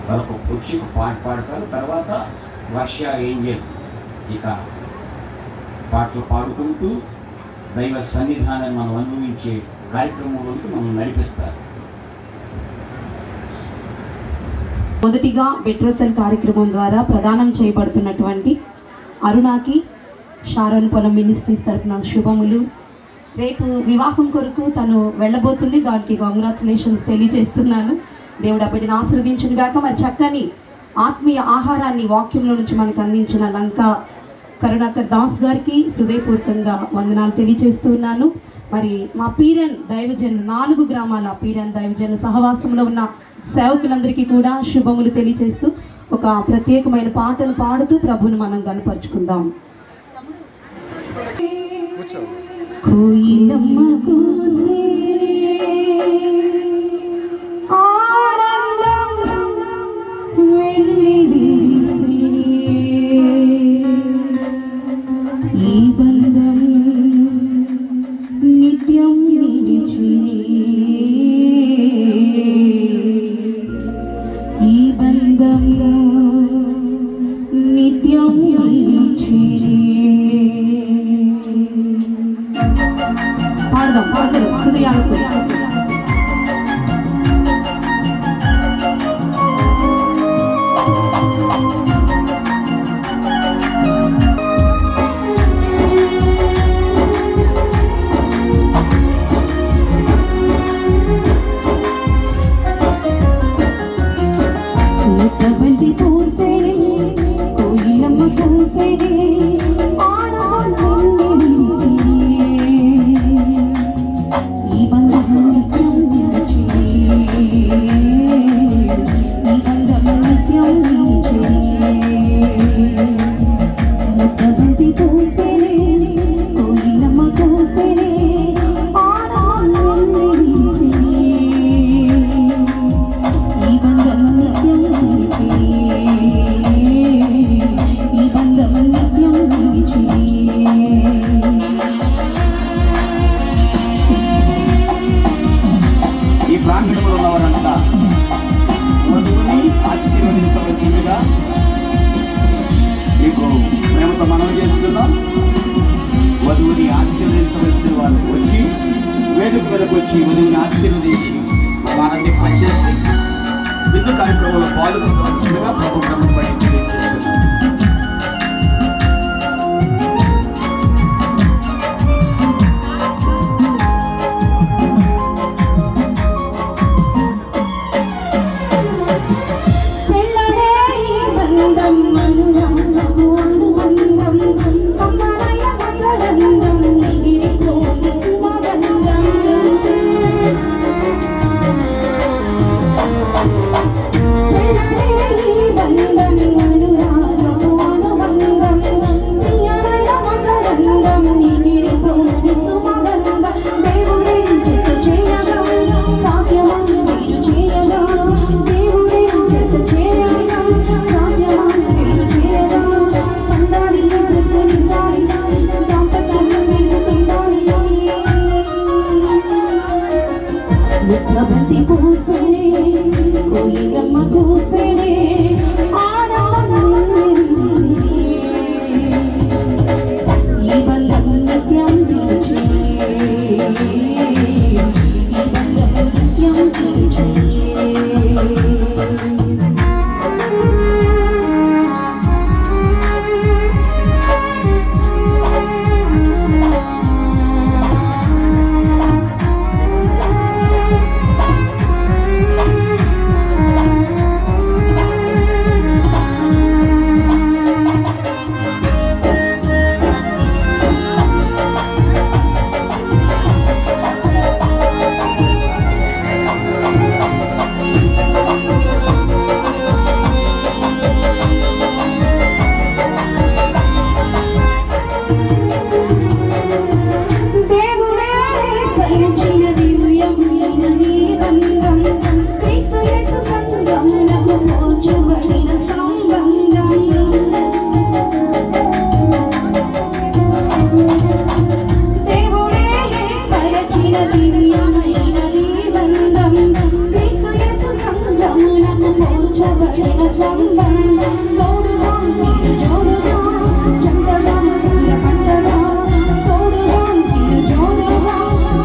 వాళ్ళకు వచ్చి ఒక పాట పాడతారు. తర్వాత వర్ష ఏంజల్ ఇక పాటలు పాడుకుంటూ దైవ సన్నిధానాన్ని మనం అనుభవించే కార్యక్రమంలోకి మనం నడిపిస్తారు. మొదటిగా బెట్రోతల్ కార్యక్రమం ద్వారా ప్రదానం చేయబడుతున్నటువంటి అరుణాకి షారోన్ పొలం మినిస్ట్రీస్ తరఫున శుభములు. రేపు వివాహం కొరకు తను వెళ్ళబోతుంది, దానికి కంగ్రాచులేషన్స్ తెలియజేస్తున్నాను. దేవుడు ఆ బిడ్డను ఆశీర్వదించును గాక. మరి చక్కని ఆత్మీయ ఆహారాన్ని వాక్యంలో నుంచి మనకు అందించిన లంకా కరుణాకర్ దాస్ గారికి హృదయపూర్వకంగా వందనాలు తెలియజేస్తున్నాను. మరి మా పీరన్ దైవజనులు 4 గ్రామాల పీరన్ దైవజనుల సహవాసంలో ఉన్న సేవకులందరికీ కూడా శుభములు తెలియజేస్తూ ఒక ప్రత్యేకమైన పాటను పాడుతూ ప్రభువును మనం గణపరుచుకుందాం. కోయిలమ్మ కూసే ఆనందం వెళ్ళి విరిసే ఈ బంధం నిత్యం నిలిచి ఈ బంధం నిత్యం నిలిచి పాడదాం పాడదాం హృదయాలతో. వధువుని ఆశీర్వదించవలసిన వాళ్ళు వచ్చి వేదిక మీదకి వచ్చి వధువుని ఆశీర్వదించి వారిని పనిచేసి విందు కార్యక్రమంలో పాల్గొనవలసిందిగా ప్రభు క్రమం బట్టి తెలియజేస్తున్నారు. బంతి పూసనే కోయిలమ్మ కూసనే ఆనందం ఈ బంధం నిత్యం నిలిచి ఈ బంధం నిత్యం నిలిచి మూర్చబడిన సంబంధం తోడుగా నీరు జోడుగా జంటగా కళ్ళ పంటగా తోడుగా నీరు జోడుగా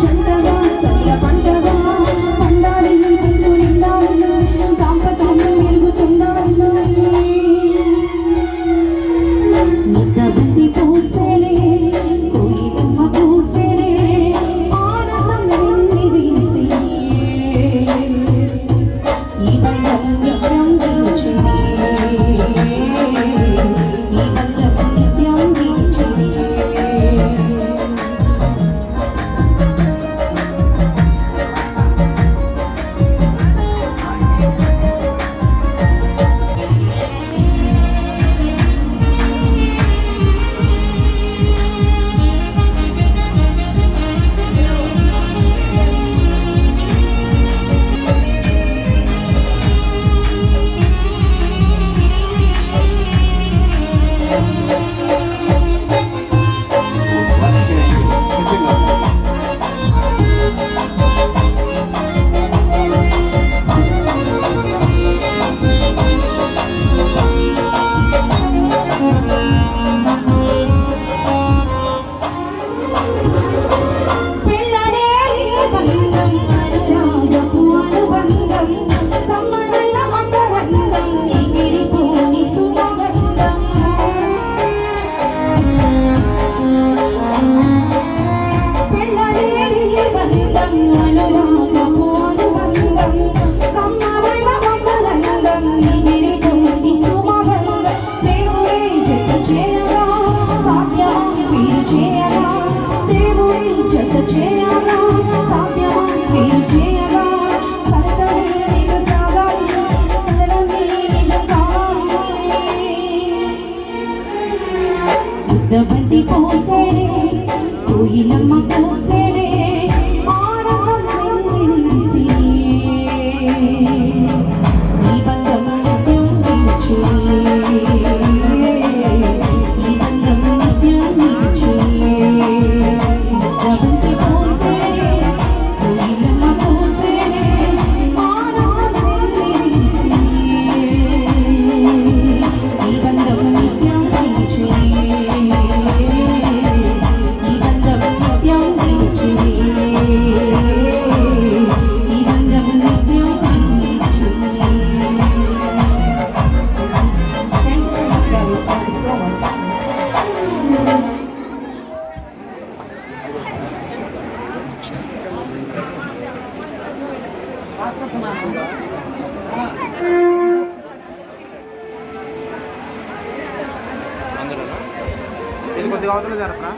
జంటగా కళ్ళ పంటగా పండాలి పండు నిండాలి దాంపత్యం మెరుగుతుండాలి ముద్దబంతి పూసేనే కోయిలమ్మ పూసేనే ఆనందం నిండి వీసి ఈ బంధం నిత్యం నిలిచెనే ఈ బంధం నిత్యం నిలిచెనే వర్ష ఏంజల్ సిద్ధంగా ఉన్నారు. పిల్లనే బంధం అనురాగపు అనుబంధం కమ్మనైన మకరందం ఎగిరిపోని సుమగంధం పిల్లనే బంధం అనురాగపు అనుబంధం కమ్మనైన మకరందం ఎగిరిపోని సుమగంధం దేవుడే జత చేయగా సాధ్యమా వీరు చేయగా దేవుడి జత చేయగా సాధ్యమా వీరు చేయగా కలతలే నీకు సాగాలి కలలన్నీ నిజం కావాలి ముద్దబంతి పోసేనే కోయిలమ్మ పోసేనే ఆనందం నిలిసి ఈ బంధం నిత్యం నిలిచెనే ఈ బంధం నిత్యం నిలిచెనే ముద్దబంతి పోసేనే కోయిలమ్మ పోసేనే ఆనందం నిలిసి ఈ బంధం నిత్యం నిలిచెనే ఈ బంధం నిత్యం నిలిచెనే ఈ బంధం నిత్యం నిలిచెనే. Thank you so much. ఇది కొద్దిగా అవతల జరపరా